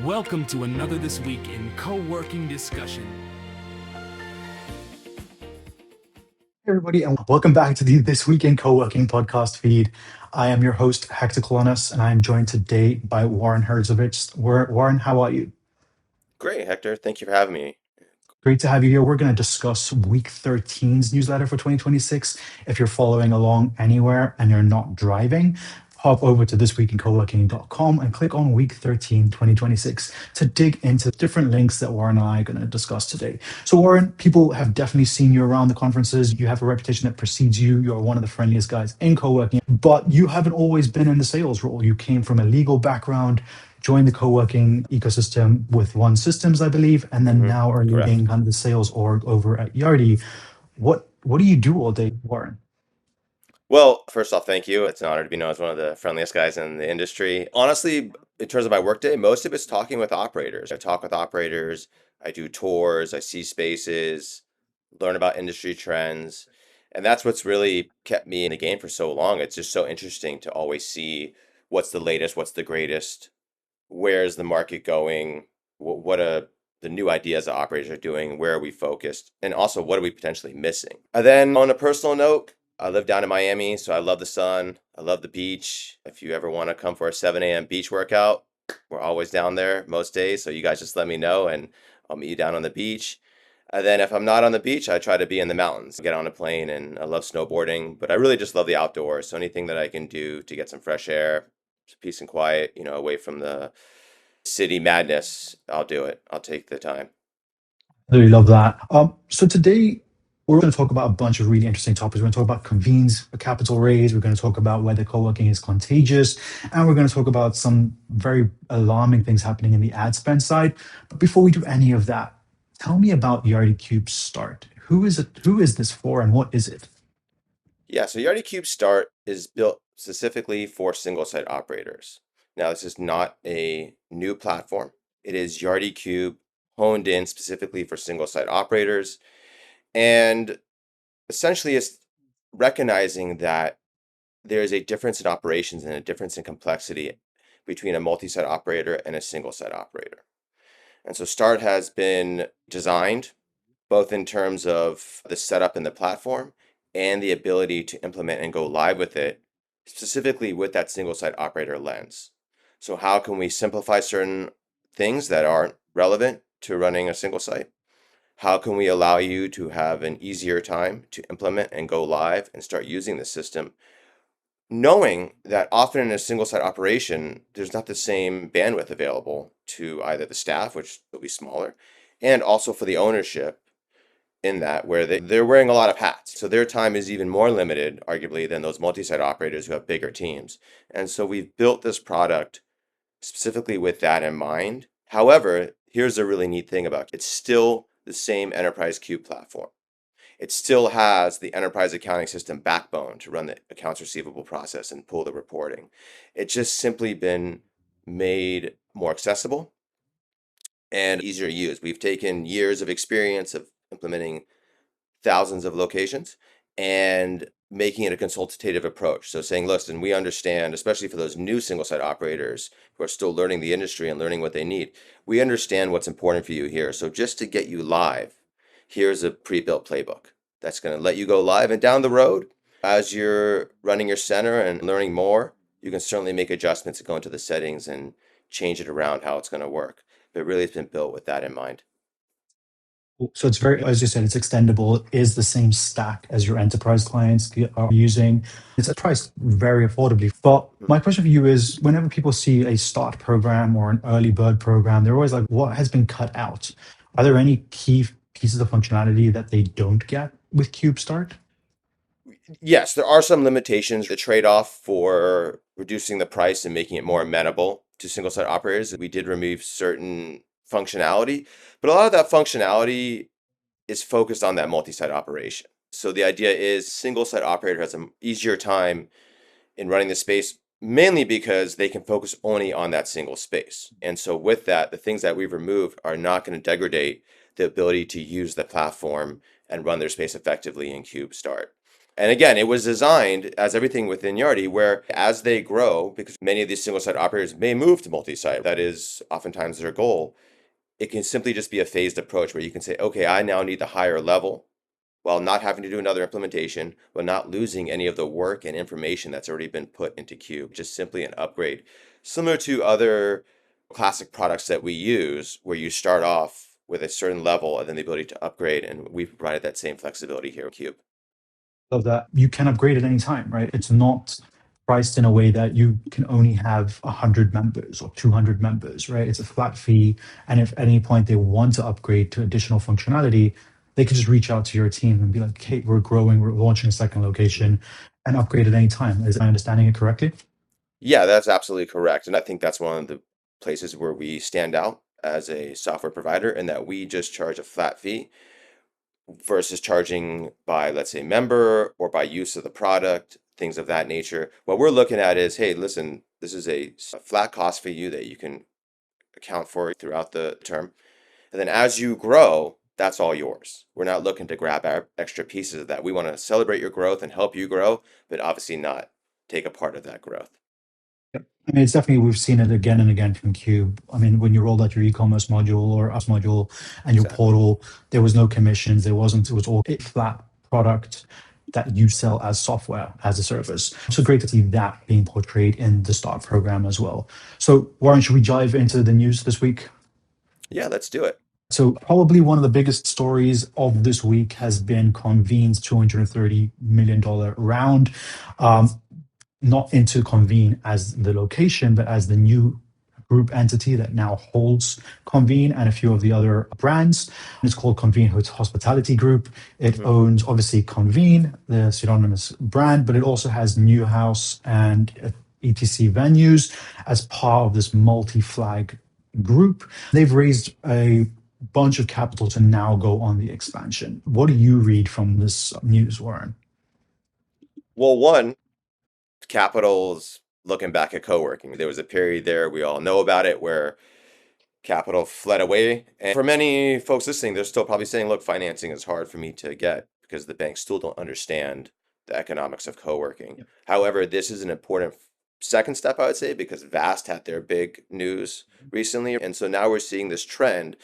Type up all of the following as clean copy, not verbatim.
Welcome to another This Week in Coworking Discussion. Hey everybody, and welcome back to the This Week in Co-working podcast feed. I am your host, Hector Kolonas, and I am joined today by Warren Hersowitz. Warren, how are you? Great, Hector. Thank you for having me. Great to have you here. We're going to discuss Week 13's newsletter for 2026. If you're following along anywhere and you're not driving, hop over to thisweekincoworking.com and click on Week 13, 2026 to dig into different links that Warren and I are going to discuss today. So, Warren, people have definitely seen you around the conferences. You have a reputation that precedes you. You're one of the friendliest guys in co-working, but you haven't always been in the sales role. You came from a legal background, joined the co-working ecosystem with One Systems, I believe, and then now are Correct. leading kind of the sales org over at Yardi. What do you do all day, Warren? Well, first off, thank you. It's an honor to be known as one of the friendliest guys in the industry. Honestly, in terms of my workday, most of it's talking with operators. I talk with operators, I do tours, I see spaces, learn about industry trends. And that's what's really kept me in the game for so long. It's just so interesting to always see what's the latest, what's the greatest, where's the market going, what are the new ideas that operators are doing, where are we focused, and also what are we potentially missing. And then on a personal note, I live down in Miami, so I love the sun, I love the beach. If you ever want to come for a 7 a.m. beach workout, we're always down there most days, so you guys just let me know and I'll meet you down on the beach. And then if I'm not on the beach, I try to be in the mountains, get on a plane, and I love snowboarding, but I really just love the outdoors. So anything that I can do to get some fresh air, some peace and quiet, away from the city madness, I'll do it. I'll take the time. Really love that. So today we're going to talk about a bunch of really interesting topics. We're going to talk about Convene's capital raise. We're going to talk about whether co-working is contagious, and we're going to talk about some very alarming things happening in the ad spend side. But before we do any of that, tell me about Yardi Kube Start. Who is it? Who is this for, and what is it? Yeah, so Yardi Kube Start is built specifically for single site operators. Now, this is not a new platform. It is Yardi Kube honed in specifically for single site operators. And essentially, it's recognizing that there is a difference in operations and a difference in complexity between a multi-site operator and a single site operator. And so Start has been designed both in terms of the setup in the platform and the ability to implement and go live with it, specifically with that single site operator lens. So how can we simplify certain things that aren't relevant to running a single site? How can we allow you to have an easier time to implement and go live and start using the system, knowing that often in a single site operation, there's not the same bandwidth available to either the staff, which will be smaller, and also for the ownership in that where they're wearing a lot of hats. So their time is even more limited, arguably, than those multi-site operators who have bigger teams. And so we've built this product specifically with that in mind. However, here's a really neat thing about it. It's still the same Enterprise Cube platform. It still has the enterprise accounting system backbone to run the accounts receivable process and pull the reporting. It's just simply been made more accessible and easier to use. We've taken years of experience of implementing thousands of locations and making it a consultative approach. So saying, listen, we understand, especially for those new single site operators who are still learning the industry and learning what they need, we understand what's important for you here. So just to get you live, here's a pre-built playbook that's going to let you go live. And down the road, as you're running your center and learning more, you can certainly make adjustments and go into the settings and change it around how it's going to work. But really, it's been built with that in mind. So it's very, as you said, it's extendable. It is the same stack as your enterprise clients are using. It's priced very affordably. But my question for you is, whenever people see a start program or an early bird program, they're always like, what has been cut out? Are there any key pieces of functionality that they don't get with Cube Start? Yes, there are some limitations. The trade-off for reducing the price and making it more amenable to single site operators, we did remove certain functionality, but a lot of that functionality is focused on that multi-site operation. So the idea is single site operator has an easier time in running the space, mainly because they can focus only on that single space. And so with that, the things that we've removed are not going to degrade the ability to use the platform and run their space effectively in Cube Start. And again, it was designed as everything within Yardi, where as they grow, because many of these single site operators may move to multi-site, that is oftentimes their goal, it can simply just be a phased approach where you can say, okay, I now need the higher level while not having to do another implementation, but not losing any of the work and information that's already been put into Cube, just simply an upgrade. Similar to other classic products that we use, where you start off with a certain level and then the ability to upgrade, and we've provided that same flexibility here in Cube. Of that you can upgrade at any time, right? It's not priced in a way that you can only have 100 members or 200 members, right? It's a flat fee. And if at any point they want to upgrade to additional functionality, they can just reach out to your team and be like, hey, we're growing, we're launching a second location, and upgrade at any time. Is I understanding it correctly? Yeah, that's absolutely correct. And I think that's one of the places where we stand out as a software provider, in that we just charge a flat fee versus charging by, let's say, member or by use of the product, things of that nature. What we're looking at is, hey, listen, this is a flat cost for you that you can account for throughout the term. And then as you grow, that's all yours. We're not looking to grab our extra pieces of that. We want to celebrate your growth and help you grow, but obviously not take a part of that growth. Yep. I mean, it's definitely, we've seen it again and again from Cube. I mean, when you rolled out your e-commerce module or us module and your Exactly. portal, there was no commissions. There wasn't, it was all a flat product that you sell as software, as a service. So great to see that being portrayed in the Start program as well. So, Warren, should we dive into the news this week? Yeah, let's do it. So, probably one of the biggest stories of this week has been Convene's $230 million round. Um, not into Convene as the location, but as the new group entity that now holds Convene and a few of the other brands. It's called Convene Hospitality Group. It owns obviously Convene, the synonymous brand, but it also has Newhouse and ETC venues as part of this multi-flag group. They've raised a bunch of capital to now go on the expansion. What do you read from this news, Warren? Well, one, capital's looking back at co-working. There was a period there, we all know about it, where capital fled away. And for many folks listening, they're still probably saying, look, financing is hard for me to get because the banks still don't understand the economics of co-working. Yep. However, this is an important second step, I would say, because Vast had their big news recently. And so now we're seeing this trend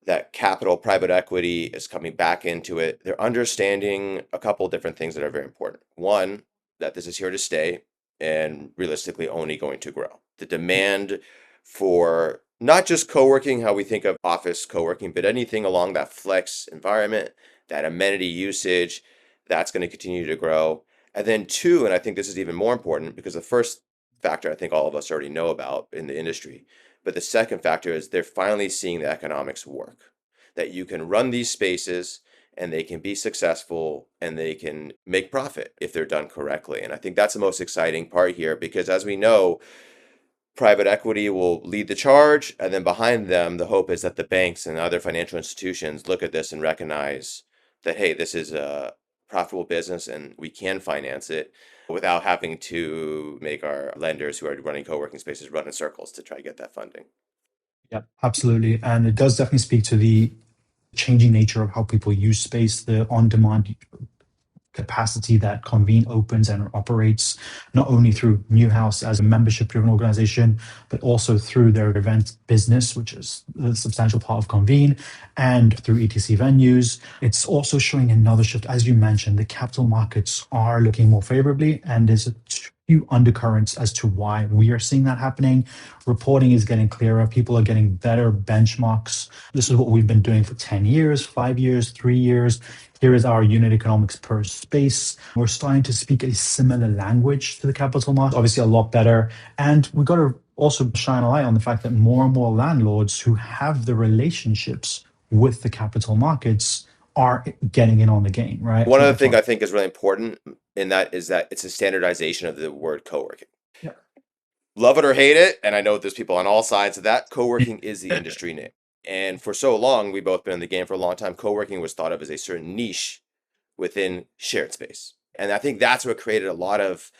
that capital, private equity is coming back into it. They're understanding a couple different things that are very important. One, that this is here to stay and realistically only going to grow. The demand for not just co-working, how we think of office co-working, but anything along that flex environment, that amenity usage, that's going to continue to grow. And then two, and I think this is even more important, because the first factor I think all of us already know about in the industry, but the second factor is they're finally seeing the economics work, that you can run these spaces and they can be successful and they can make profit if they're done correctly. And I think that's the most exciting part here, because as we know, private equity will lead the charge, and then behind them, the hope is that the banks and other financial institutions look at this and recognize that, hey, this is a profitable business and we can finance it without having to make our lenders who are running co-working spaces run in circles to try to get that funding. Yeah, absolutely. And it does definitely speak to the changing nature of how people use space, the on-demand capacity that Convene opens and operates, not only through Newhouse as a membership-driven organization, but also through their event business, which is a substantial part of Convene, and through ETC venues. It's also showing another shift. As you mentioned, the capital markets are looking more favorably, and there's a few undercurrents as to why we are seeing that happening. Reporting is getting clearer. People are getting better benchmarks. This is what we've been doing for 10 years, 5 years, 3 years. Here is our unit economics per space. We're starting to speak a similar language to the capital market, obviously a lot better. And we've got to also shine a light on the fact that more and more landlords who have the relationships with the capital markets are getting in on the game, right? One other thing I think is really important in that is that it's a standardization of the word co-working. Yeah. Love it or hate it, and I know there's people on all sides of that, co-working is the industry name. And for so long, we've both been in the game for a long time, co-working was thought of as a certain niche within shared space. And I think that's what created a lot of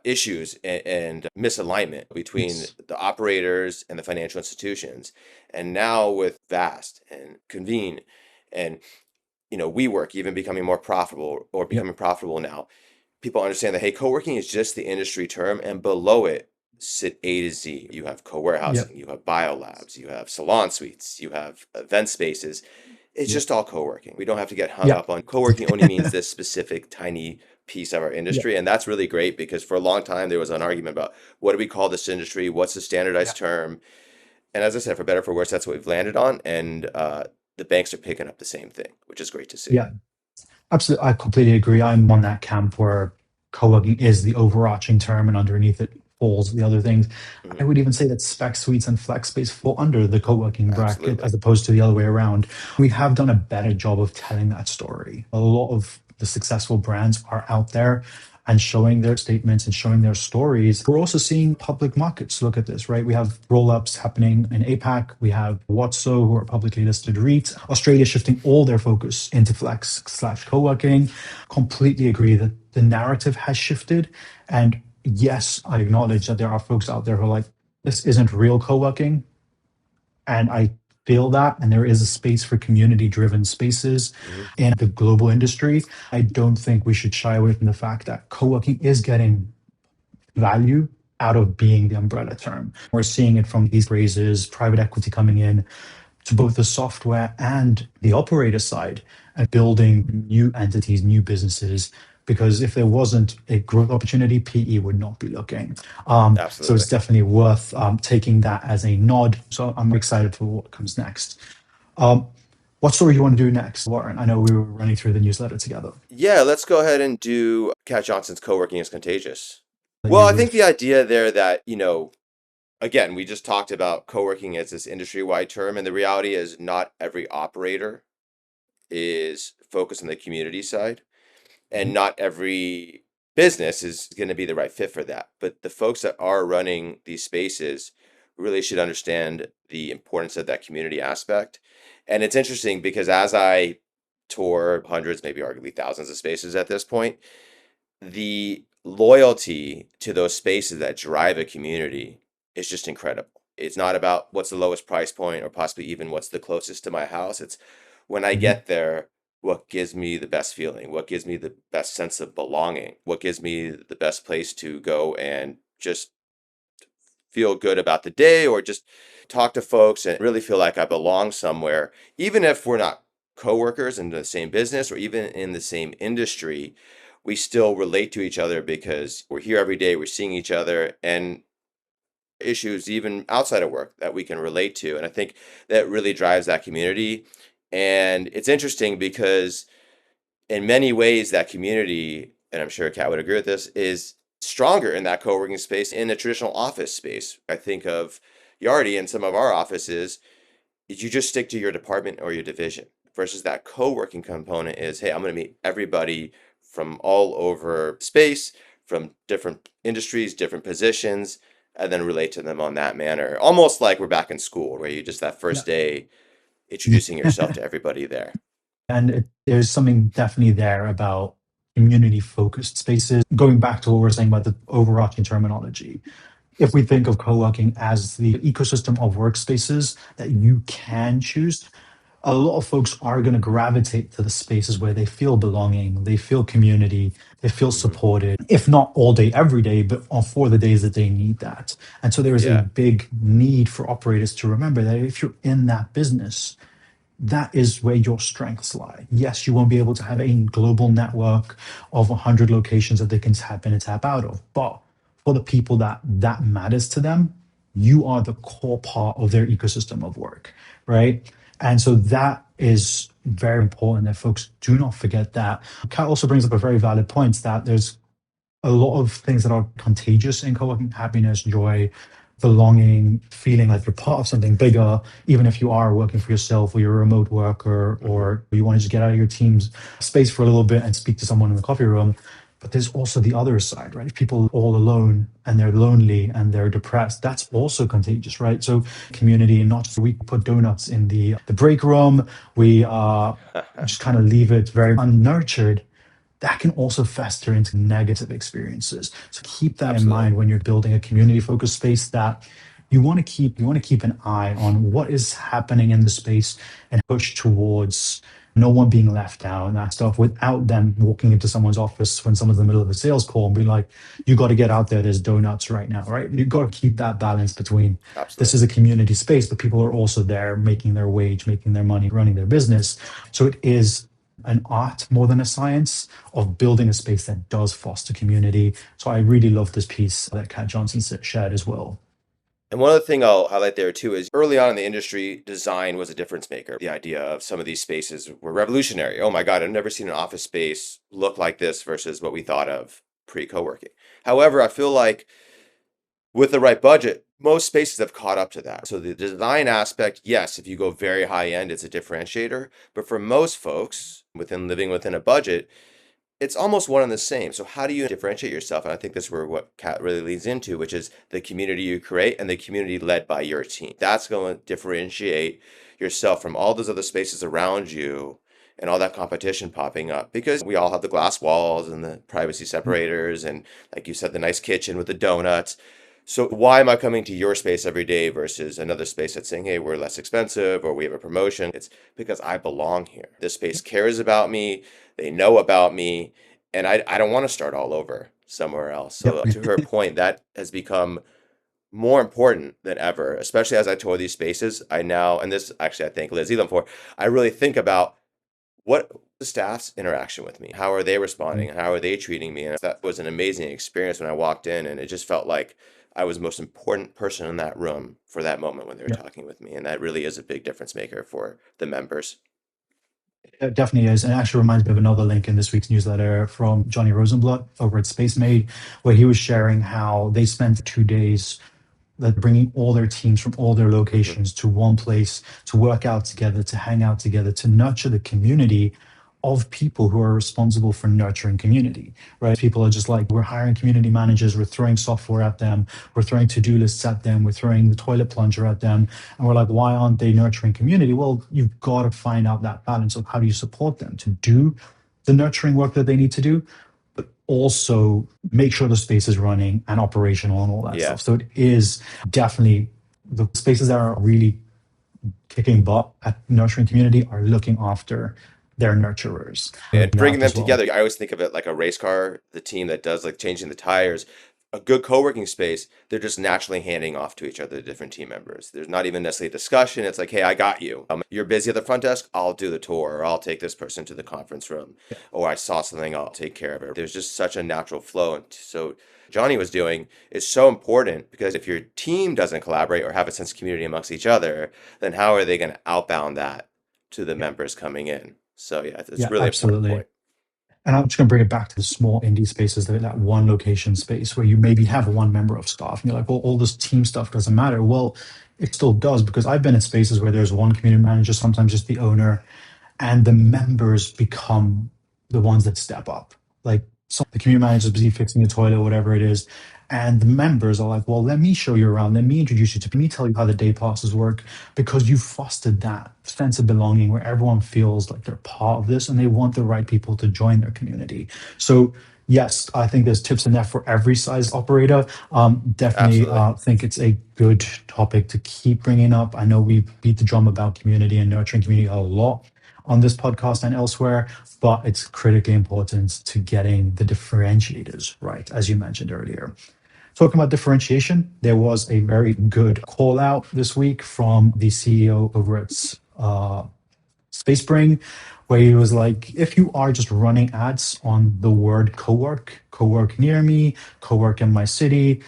issues and misalignment between the operators and the financial institutions. And now with Vast and Convene and WeWork even becoming more profitable or Yep. becoming profitable now, people understand that, hey, co-working is just the industry term, and below it sit A to Z. You have Yep. co-warehousing, you have biolabs, you have salon suites, you have event spaces. It's Yep. just all co-working. We don't have to get hung Yep. up on co-working only means this specific tiny piece of our Yep. industry. And that's really great because for a long time there was an argument about what do we call this industry? What's the standardized Yep. term? And as I said, for better or for worse, that's what we've landed on. And the banks are picking up the same thing, which is great to see. Yeah. Absolutely. I completely agree. I'm on that camp where co-working is the overarching term and underneath it falls the other things. I Mhm. would even say that spec suites and flex space fall under the co-working bracket Absolutely. as opposed to the other way around. We have done a better job of telling that story. A lot of the successful brands are out there and showing their statements and showing their stories. We're also seeing public markets look at this, right? We have roll-ups happening in APAC. We have Watso, who are publicly listed REIT. Australia shifting all their focus into flex/slash co-working. Completely agree that the narrative has shifted. And yes, I acknowledge that there are folks out there who are like, this isn't real co-working. And I feel that. And there is a space for community driven spaces Mhm. in the global industry. I don't think we should shy away from the fact that co working is getting value out of being the umbrella term. We're seeing it from these raises, private equity coming in to both the software and the operator side and building new entities, new businesses. Because if there wasn't a growth opportunity, PE would not be looking. So Absolutely. it's definitely worth taking that as a nod. So I'm excited for what comes next. Um, what story do you want to do next, Warren? I know we were running through the newsletter together. Yeah, let's go ahead and do Cat Johnson's Co-working is Contagious. That Well, you I would, think the idea there that, again, we just talked about co-working as this industry-wide term, and the reality is not every operator is focused on the community side, and not every business is going to be the right fit for that. But the folks that are running these spaces really should understand the importance of that community aspect. And it's interesting because as I tour hundreds, maybe arguably thousands of spaces at this point, the loyalty to those spaces that drive a community is just incredible. It's not about what's the lowest price point or possibly even what's the closest to my house. It's when I Mhm. get there, what gives me the best feeling, what gives me the best sense of belonging, what gives me the best place to go and just feel good about the day or just talk to folks and really feel like I belong somewhere, even if we're not coworkers in the same business or even in the same industry, we still relate to each other because we're here every day, we're seeing each other and issues even outside of work that we can relate to. And I think that really drives that community. And it's interesting because in many ways that community, and I'm sure Kat would agree with this, is stronger in that co-working space in a traditional office space. I think of Yardi and some of our offices, you just stick to your department or your division versus that co-working component is, hey, I'm going to meet everybody from all over space, from different industries, different positions, and then relate to them on that manner. Almost like we're back in school where you just that first day introducing yourself to everybody there. And there's something definitely there about community focused spaces. Going back to what we were saying about the overarching terminology, if we think of co-working as the ecosystem of workspaces that you can choose, a lot of folks are going to gravitate to the spaces where they feel belonging, they feel community, they feel Hmm. supported, if not all day, every day, but for the days that they need that. And so there is a Yeah. big need for operators to remember that if you're in that business, that is where your strengths lie. Yes, you won't be able to have a global network of 100 locations that they can tap in and tap out of, but for the people that matters to them, you are the core part of their ecosystem of work, right? And so that is very important that folks do not forget that. Kat also brings up a very valid point that there's a lot of things that are contagious in co-working: happiness, joy, belonging, feeling like you're part of something bigger, even if you are working for yourself or you're a remote worker Hmm. or you want to just get out of your team's space for a little bit and speak to someone in the coffee room. But there's also the other side, right? If people are all alone and they're lonely and they're depressed, that's also contagious, right? So community, not just we put donuts in the break room, we just kind of leave it very unnurtured, that can also fester into negative experiences. So keep that in Absolutely. mind when you're building a community focused space, that you want to keep an eye on what is happening in the space and push towards no one being left out and that stuff, without them walking into someone's office when someone's in the middle of a sales call and being like, you got to get out there, there's donuts right now, right? You got to keep that balance between this Absolutely. is a community space, but people are also there making their wage, making their money, running their business. So it is an art more than a science of building a space that does foster community. So I really love this piece that Kat Johnson shared as well. And one other thing I'll highlight there too is early on in the industry, design was a difference maker. The idea of some of these spaces were revolutionary. Oh my God, I've never seen an office space look like this versus what we thought of pre-co-working. However, I feel like with the right budget, most spaces have caught up to that. So the design aspect, yes, if you go very high end, it's a differentiator. But for most folks living within a budget, it's almost one and the same. So how do you differentiate yourself? And I think that's where what Kat really leads into, which is the community you create and the community led by your team. That's going to differentiate yourself from all those other spaces around you and all that competition popping up, because we all have the glass walls and the privacy separators and, like you said, the nice kitchen with the donuts. So why am I coming to your space every day versus another space that's saying, hey, we're less expensive or we have a promotion? It's because I belong here. This space cares about me. They know about me. And I don't want to start all over somewhere else. So to her point, that has become more important than ever, especially as I tour these spaces. I now, and this actually I thank Liz Elam for, I really think about what the staff's interaction with me. How are they responding? How are they treating me? And that was an amazing experience when I walked in, and it just felt like I was the most important person in that room for that moment when they were talking with me. And that really is a big difference maker for the members. It definitely is. And it actually reminds me of another link in this week's newsletter from Johnny Rosenblatt over at Space Made, where he was sharing how they spent 2 days bringing all their teams from all their locations to one place to work out together, to hang out together, to nurture the community of people who are responsible for nurturing community, right? People are just like, we're hiring community managers, we're throwing software at them, we're throwing to-do lists at them, we're throwing the toilet plunger at them. And we're like, why aren't they nurturing community? Well, you've got to find out that balance of how do you support them to do the nurturing work that they need to do, but also make sure the space is running and operational and all that stuff. So it is definitely the spaces that are really kicking butt at nurturing community are looking after their nurturers and bringing them together. I always think of it like a race car, the team that does like changing the tires. A good co-working space, they're just naturally handing off to each other, the different team members. There's not even necessarily a discussion. It's like, hey, I got you. You're busy at the front desk, I'll do the tour, or I'll take this person to the conference room, or I saw something, I'll take care of it. There's just such a natural flow. And so Johnny was doing is so important, because if your team doesn't collaborate or have a sense of community amongst each other, then how are they going to outbound that to the members coming in? So yeah, it's really absolutely. important point. And I'm just going to bring it back to the small indie spaces, that one location space where you maybe have one member of staff and you're like, well, all this team stuff doesn't matter. Well, it still does, because I've been in spaces where there's one community manager, sometimes just the owner, and the members become the ones that step up. Like, the community manager is busy fixing the toilet, whatever it is. And the members are like, well, let me show you around. Let me introduce you to me, tell you how the day passes work, because you fostered that sense of belonging where everyone feels like they're part of this and they want the right people to join their community. So yes, I think there's tips in there for every size operator. Definitely think it's a good topic to keep bringing up. I know we beat the drum about community and nurturing community a lot on this podcast and elsewhere, but it's critically important to getting the differentiators right, as you mentioned earlier. Talking about differentiation, there was a very good call out this week from the CEO over at Spacebring, where he was like, if you are just running ads on the word cowork near me, cowork in my city,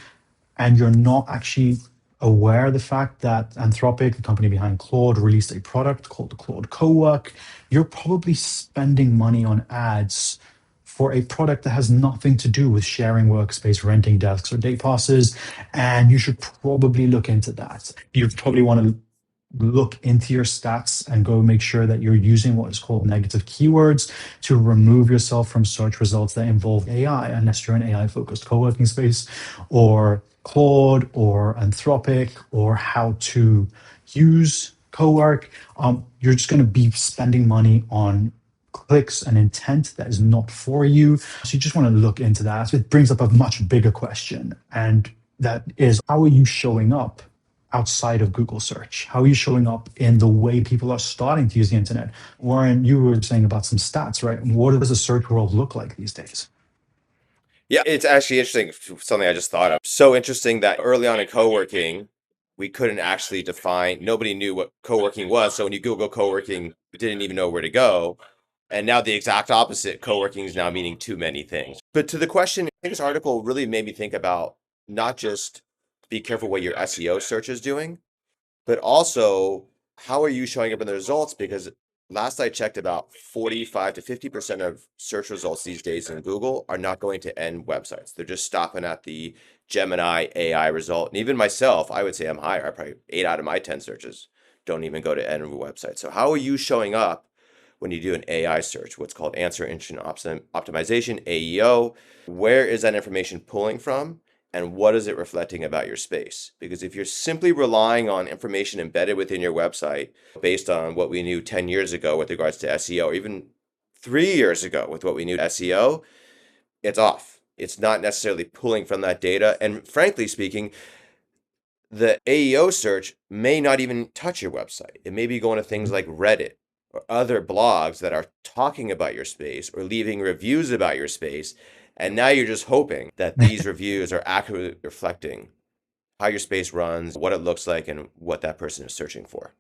and you're not actually aware of the fact that Anthropic, the company behind Claude, released a product called the Claude Cowork, you're probably spending money on ads for a product that has nothing to do with sharing workspace, renting desks, or day passes. And you should probably look into that. You probably want to look into your stats and go make sure that you're using what is called negative keywords to remove yourself from search results that involve AI, unless you're an AI focused co-working space, or Claude or Anthropic, or how to use Cowork. You're just going to be spending money on clicks and intent that is not for you. So you just want to look into that. So it brings up a much bigger question, and that is, how are you showing up outside of Google search? How are you showing up in the way people are starting to use the internet? Warren, you were saying about some stats, right? What does the search world look like these days? Yeah, it's actually interesting. Something I just thought of. So interesting that early on in co-working, we couldn't actually define, nobody knew what co-working was. So when you Google co-working, you didn't even know where to go. And now the exact opposite, co-working is now meaning too many things. But to the question, I think this article really made me think about not just be careful what your SEO search is doing, but also how are you showing up in the results? Because last I checked, about 45 to 50% of search results these days in Google are not going to end websites. They're just stopping at the Gemini AI result. And even myself, I would say I'm higher. Probably 8 out of my 10 searches don't even go to end of a website. So how are you showing up when you do an AI search, what's called answer engine optimization, AEO? Where is that information pulling from? And what is it reflecting about your space? Because if you're simply relying on information embedded within your website based on what we knew 10 years ago with regards to SEO, or even 3 years ago with what we knew SEO, it's off. It's not necessarily pulling from that data. And frankly speaking, the AEO search may not even touch your website. It may be going to things like Reddit or other blogs that are talking about your space or leaving reviews about your space. And now you're just hoping that these reviews are accurately reflecting how your space runs, what it looks like, and what that person is searching for.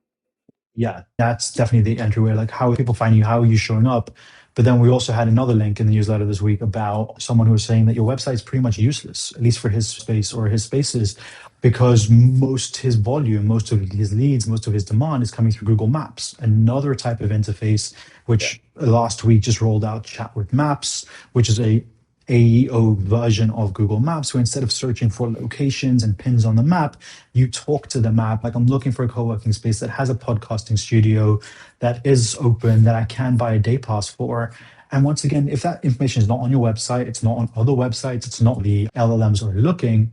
Yeah, that's definitely the entryway. Like, how are people finding you? How are you showing up? But then we also had another link in the newsletter this week about someone who was saying that your website is pretty much useless, at least for his space or his spaces, because most his volume, most of his leads, most of his demand is coming through Google Maps, another type of interface, Yeah. which last week just rolled out Chat with Maps, which is a AEO version of Google Maps. So instead of searching for locations and pins on the map, you talk to the map. Like, I'm looking for a co-working space that has a podcasting studio that is open, that I can buy a day pass for. And once again, if that information is not on your website, it's not on other websites, it's not the LLMs are looking,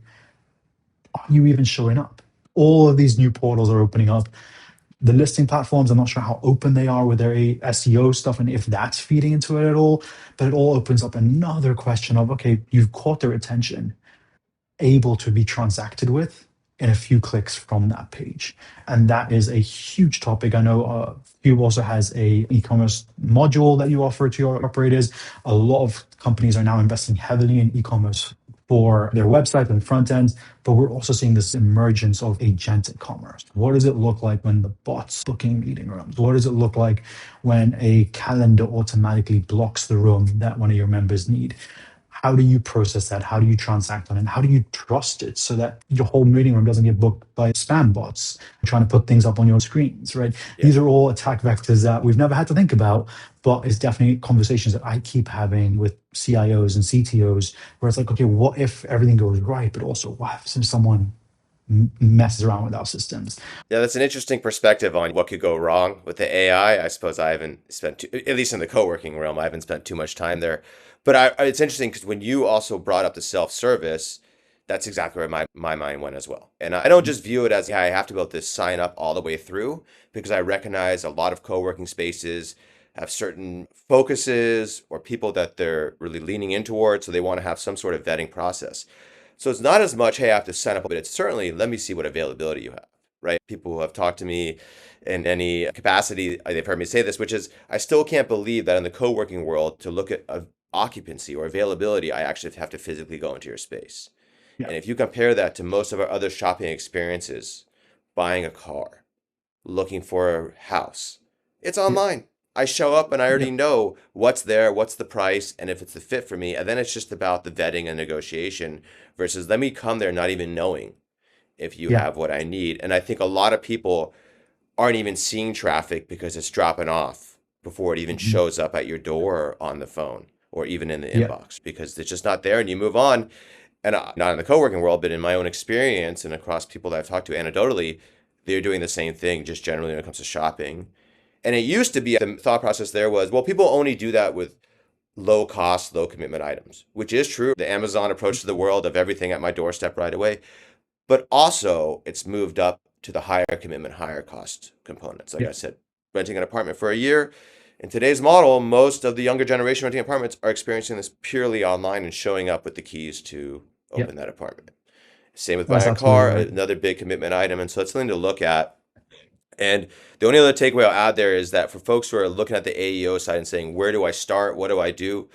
are you even showing up? All of these new portals are opening up. The listing platforms, I'm not sure how open they are with their SEO stuff and if that's feeding into it at all, but it all opens up another question of, okay, you've caught their attention, able to be transacted with in a few clicks from that page. And that is a huge topic. I know Cube also has a e-commerce module that you offer to your operators. A lot of companies are now investing heavily in e-commerce for their website and front ends, but we're also seeing this emergence of agentic commerce. What does it look like when the bot's booking meeting rooms? What does it look like when a calendar automatically blocks the room that one of your members need? How do you process that? How do you transact on it? How do you trust it so that your whole meeting room doesn't get booked by spam bots trying to put things up on your screens, right? Yeah. These are all attack vectors that we've never had to think about, but it's definitely conversations that I keep having with CIOs and CTOs where it's like, okay, what if everything goes right, but also what if someone messes around with our systems? Yeah, that's an interesting perspective on what could go wrong with the AI. I suppose I haven't spent, at least in the co-working realm, I haven't spent too much time there. But it's interesting because when you also brought up the self-service, that's exactly where my mind went as well. And I don't just view it as, yeah, I have to be able to sign up all the way through, because I recognize a lot of co-working spaces have certain focuses or people that they're really leaning in towards. So they want to have some sort of vetting process. So it's not as much, hey, I have to sign up, but it's certainly, let me see what availability you have, right? People who have talked to me in any capacity, they've heard me say this, which is, I still can't believe that in the co-working world, to look at occupancy or availability, I actually have to physically go into your space. Yeah. And if you compare that to most of our other shopping experiences, buying a car, looking for a house, it's online. I show up and I already know what's there, what's the price, and if it's the fit for me. And then it's just about the vetting and negotiation versus let me come there not even knowing if you Yeah. have what I need. And I think a lot of people aren't even seeing traffic because it's dropping off before it even shows up at your door or on the phone or even in the Yeah. inbox, because it's just not there and you move on. And not in the co-working world, but in my own experience and across people that I've talked to anecdotally, they're doing the same thing, just generally when it comes to shopping. And it used to be, the thought process there was, well, people only do that with low cost, low commitment items, which is true. The Amazon approach to the world of everything at my doorstep right away. But also it's moved up to the higher commitment, higher cost components. Like I said, renting an apartment for a year. In today's model, most of the younger generation renting apartments are experiencing this purely online and showing up with the keys to open that apartment. Same with That's buying a absolutely car, right. another big commitment item. And so it's something to look at. And the only other takeaway I'll add there is that for folks who are looking at the AEO side and saying, where do I start? What do I do?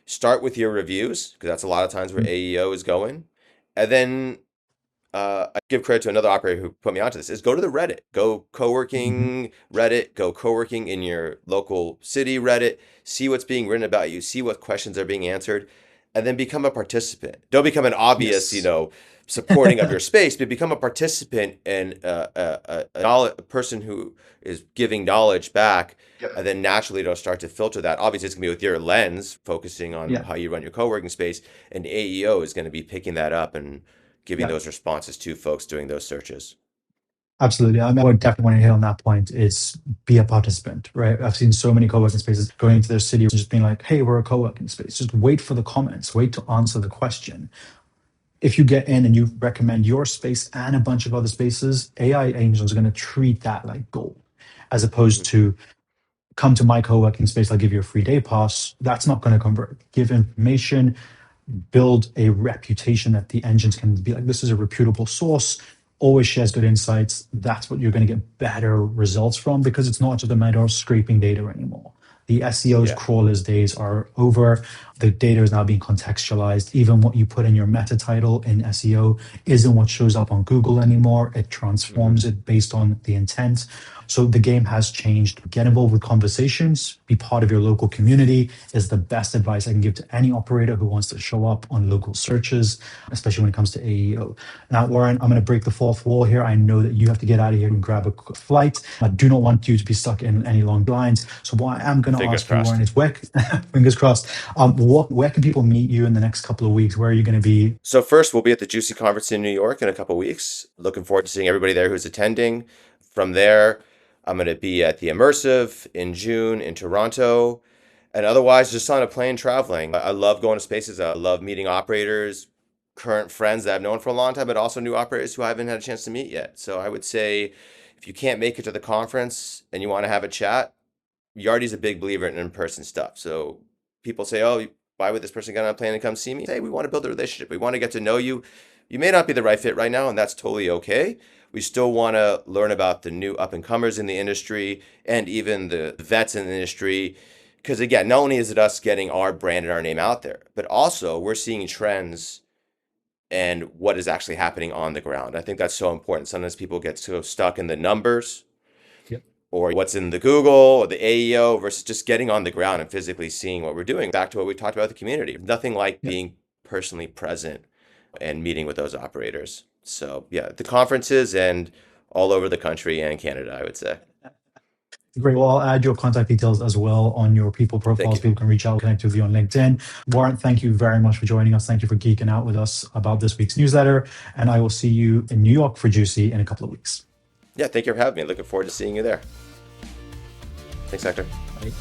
Start with your reviews, because that's a lot of times where AEO is going. And then I give credit to another operator who put me onto this, is go to the Reddit, go Coworking Reddit, go Coworking in your local city Reddit, see what's being written about you, see what questions are being answered, and then become a participant. Don't become an obvious, Yes. supporting of your space, but become a participant and a person who is giving knowledge back. Yep. And then naturally it'll start to filter that. Obviously, it's gonna be with your lens, focusing on Yeah. how you run your co-working space, and AEO is gonna be picking that up and giving Yeah. those responses to folks doing those searches. Absolutely. I mean, I would definitely want to hit on that point is be a participant, right? I've seen so many co-working spaces going into their city and just being like, hey, we're a co-working space. Just wait for the comments, wait to answer the question. If you get in and you recommend your space and a bunch of other spaces, AI angels are going to treat that like gold, as opposed to come to my co-working space, I'll give you a free day pass. That's not going to convert. Give information, build a reputation that the engines can be like, this is a reputable source, always shares good insights. That's what you're going to get better results from, because it's not just a matter of scraping data anymore. The SEO's Yeah. crawlers days are over. The data is now being contextualized. Even what you put in your meta title in SEO isn't what shows up on Google anymore. It transforms it based on the intent. So the game has changed. Get involved with conversations, be part of your local community is the best advice I can give to any operator who wants to show up on local searches, especially when it comes to AEO. Now, Warren, I'm going to break the fourth wall here. I know that you have to get out of here and grab a flight. I do not want you to be stuck in any long lines. So what I am going to Fingers ask you, Warren, crossed. is where, fingers crossed, where can people meet you in the next couple of weeks? Where are you going to be? So first, we'll be at the Juicy Conference in New York in a couple weeks. Looking forward to seeing everybody there who's attending. From there, I'm going to be at the Immersive in June in Toronto. And otherwise, just on a plane traveling. I love going to spaces. I love meeting operators, current friends that I've known for a long time, but also new operators who I haven't had a chance to meet yet. So I would say if you can't make it to the conference and you want to have a chat, Yardi's a big believer in in-person stuff. So people say, oh, why would this person get on a plane and come see me? Hey, we want to build a relationship. We want to get to know you. You may not be the right fit right now, and that's totally okay. We still want to learn about the new up-and-comers in the industry and even the vets in the industry. Because again, not only is it us getting our brand and our name out there, but also we're seeing trends and what is actually happening on the ground. I think that's so important. Sometimes people get so stuck in the numbers Yep. or what's in the Google or the AEO versus just getting on the ground and physically seeing what we're doing. Back to what we talked about with the community. Nothing like Yep. being personally present and meeting with those operators. So yeah, the conferences and all over the country and Canada, I would say. Great. Well, I'll add your contact details as well on your people Thank profiles. you. People can reach out, connect with you on LinkedIn. Warren, thank you very much for joining us. Thank you for geeking out with us about this week's newsletter. And I will see you in New York for Juicy in a couple of weeks. Yeah, thank you for having me. Looking forward to seeing you there. Thanks, Hector. Bye.